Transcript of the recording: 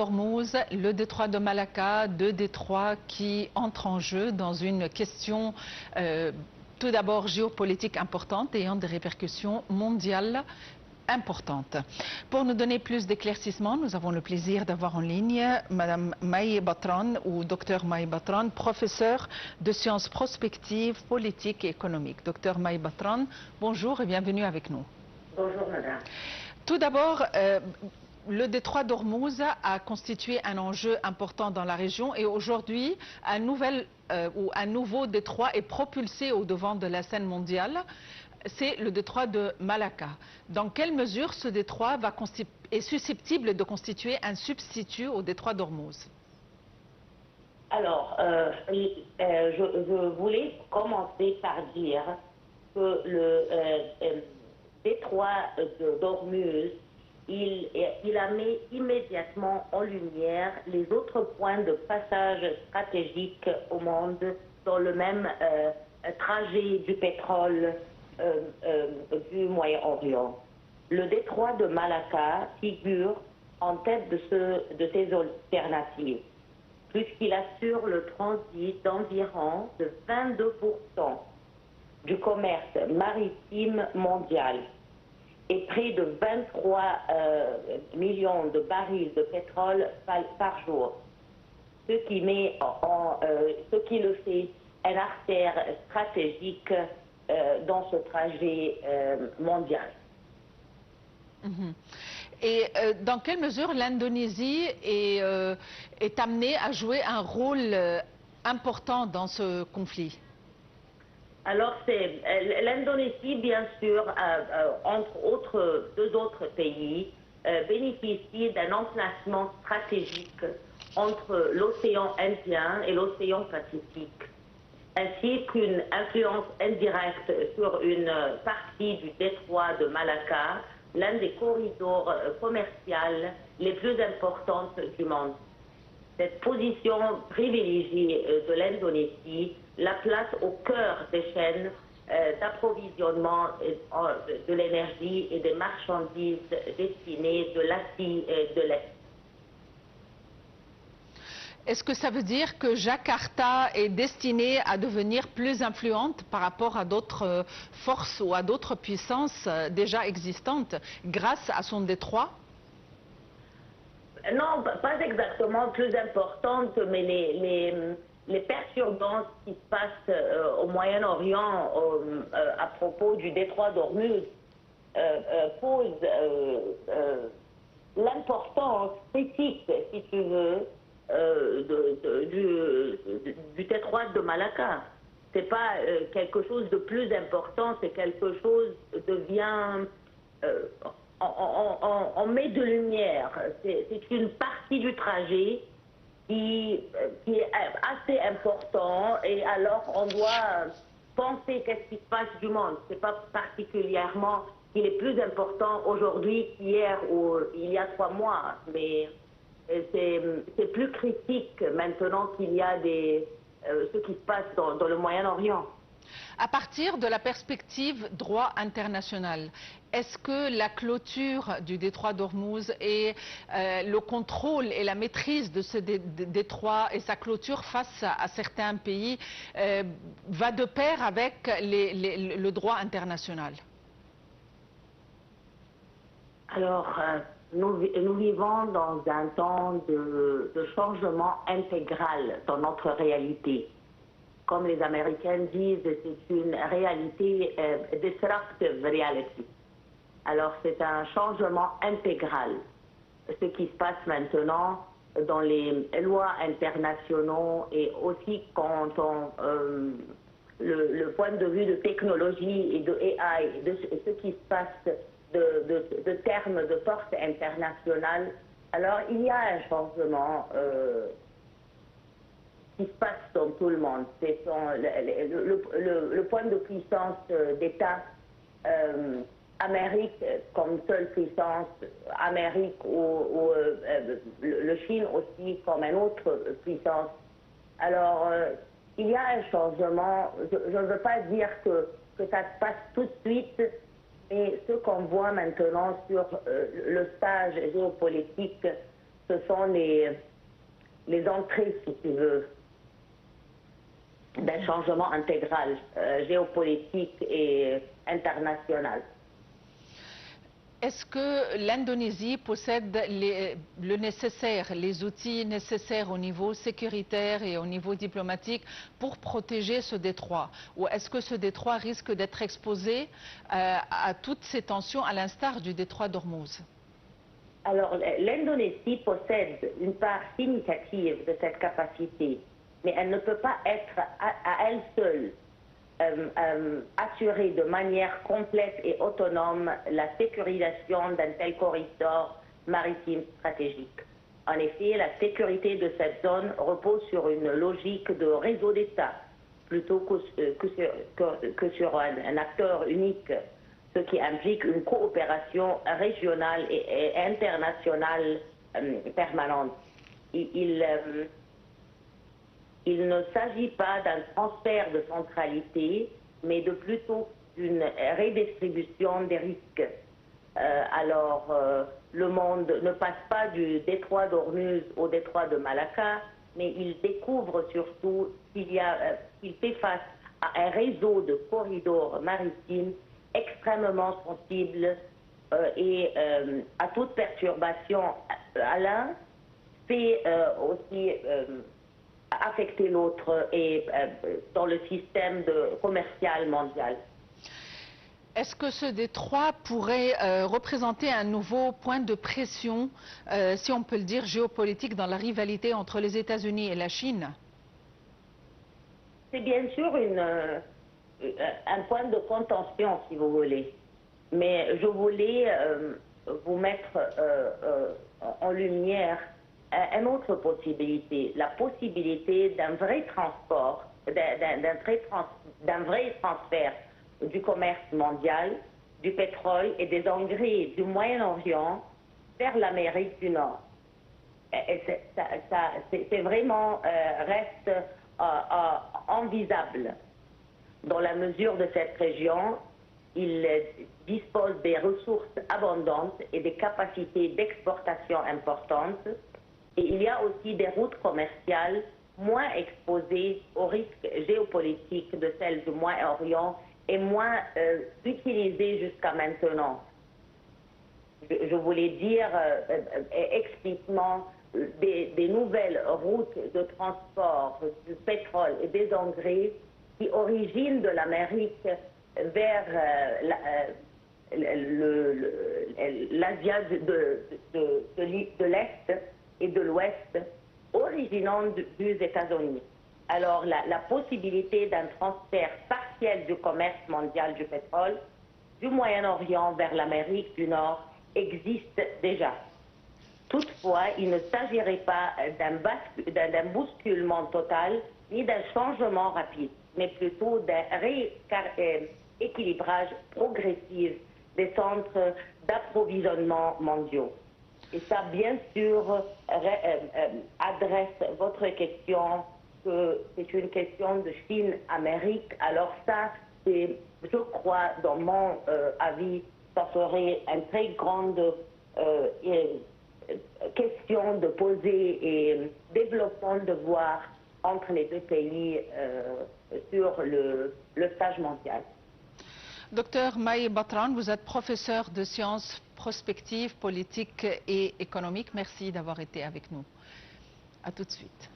d'Ormuz, le détroit de Malacca, deux détroits qui entrent en jeu dans une question tout d'abord géopolitique importante ayant des répercussions mondiales importantes. Pour nous donner plus d'éclaircissements, nous avons le plaisir d'avoir en ligne Madame Maï Batran ou Docteur Maï Batran, professeure de sciences prospectives, politiques et économiques. Docteur Maï Batran, bonjour et bienvenue avec nous. Bonjour Madame. Tout d'abord, le détroit d'Ormuz a constitué un enjeu important dans la région et aujourd'hui, un nouveau détroit est propulsé au devant de la scène mondiale. C'est le détroit de Malacca. Dans quelle mesure ce détroit est susceptible de constituer un substitut au détroit d'Ormuz? Alors, je voulais commencer par dire que le détroit d'Ormuz, il a mis immédiatement en lumière les autres points de passage stratégiques au monde dans le même trajet du pétrole du Moyen-Orient. Le détroit de Malacca figure en tête de ces alternatives, puisqu'il assure le transit d'environ de 22% du commerce maritime mondial et près de 23 millions de barils de pétrole par jour, ce qui le fait une artère stratégique dans ce trajet mondial. Et dans quelle mesure l'Indonésie est amenée à jouer un rôle important dans ce conflit? Alors, l'Indonésie, bien sûr, entre deux autres pays, bénéficie d'un emplacement stratégique entre l'océan Indien et l'océan Pacifique, ainsi qu'une influence indirecte sur une partie du détroit de Malacca, l'un des corridors commerciaux les plus importants du monde. Cette position privilégiée de l'Indonésie la place au cœur des chaînes d'approvisionnement de l'énergie et des marchandises destinées de l'Asie et de l'Est. Est-ce que ça veut dire que Jakarta est destinée à devenir plus influente par rapport à d'autres forces ou à d'autres puissances déjà existantes grâce à son détroit? Non, pas exactement plus importante, mais les perturbances qui se passent au Moyen-Orient à propos du détroit d'Ormuz posent l'importance critique, si tu veux, du détroit de Malacca. C'est pas quelque chose de plus important, c'est quelque chose de bien... on met de lumière. C'est une partie du trajet qui est assez important, et alors on doit penser qu'est-ce qui se passe du monde. C'est pas particulièrement qu'il est plus important aujourd'hui qu'hier ou il y a 3 mois, mais c'est plus critique maintenant qu'il y a ce qui se passe dans le Moyen-Orient. À partir de la perspective droit international, est-ce que la clôture du détroit d'Ormuz et le contrôle et la maîtrise de ce détroit et sa clôture face à certains pays va de pair avec le droit international? Alors, nous vivons dans un temps de changement intégral dans notre réalité. Comme les Américains disent, c'est une réalité disruptive reality. Alors c'est un changement intégral. Ce qui se passe maintenant dans les lois internationaux et aussi quand le point de vue de technologie et de AI, de ce qui se passe de termes de force internationale, alors il y a un changement qui se passe dans tout le monde. C'est le point de puissance d'État Amérique comme seule puissance, Amérique ou le Chine aussi comme une autre puissance. Alors, il y a un changement. Je ne veux pas dire que ça se passe tout de suite, mais ce qu'on voit maintenant sur le stage géopolitique ce sont les entrées, si tu veux, d'un changement intégral géopolitique et international. Est-ce que l'Indonésie possède le nécessaire, les outils nécessaires au niveau sécuritaire et au niveau diplomatique pour protéger ce détroit? Ou est-ce que ce détroit risque d'être exposé à toutes ces tensions, à l'instar du détroit d'Ormuz? Alors, l'Indonésie possède une part significative de cette capacité, mais elle ne peut pas être à elle seule assurer de manière complète et autonome la sécurisation d'un tel corridor maritime stratégique. En effet, la sécurité de cette zone repose sur une logique de réseau d'État plutôt que sur un acteur unique, ce qui implique une coopération régionale et internationale permanente. Il ne s'agit pas d'un transfert de centralité, mais de plutôt d'une redistribution des risques. Le monde ne passe pas du détroit d'Ormuz au détroit de Malacca, mais il découvre surtout qu'il fait face à un réseau de corridors maritimes extrêmement sensibles et à toute perturbation à l'un fait aussi affecter l'autre et dans le système commercial mondial. Est-ce que ce détroit pourrait représenter un nouveau point de pression, si on peut le dire, géopolitique dans la rivalité entre les États-Unis et la Chine? C'est bien sûr un point de contention, si vous voulez. Mais je voulais vous mettre en lumière une autre possibilité, la possibilité d'un vrai transport, d'un vrai transfert du commerce mondial, du pétrole et des engrais du Moyen-Orient vers l'Amérique du Nord. C'est vraiment reste envisageable dans la mesure de cette région. Il dispose des ressources abondantes et des capacités d'exportation importantes. Et il y a aussi des routes commerciales moins exposées aux risques géopolitiques de celles du Moyen-Orient et moins utilisées jusqu'à maintenant. Je voulais dire explicitement des nouvelles routes de transport du pétrole et des engrais qui originent de l'Amérique vers l'Asie de l'Est et de l'Ouest, originant des États-Unis. Alors, la possibilité d'un transfert partiel du commerce mondial du pétrole du Moyen-Orient vers l'Amérique du Nord existe déjà. Toutefois, il ne s'agirait pas d'un bousculement total ni d'un changement rapide, mais plutôt d'un rééquilibrage progressif des centres d'approvisionnement mondiaux. Et ça, bien sûr, adresse votre question, que c'est une question de Chine-Amérique. Alors ça, je crois, dans mon avis, ça serait une très grande question de poser et développement de voir entre les deux pays sur le stage mondial. Docteur Maï Batran, vous êtes professeur de sciences prospectives, politiques et économiques. Merci d'avoir été avec nous. À tout de suite.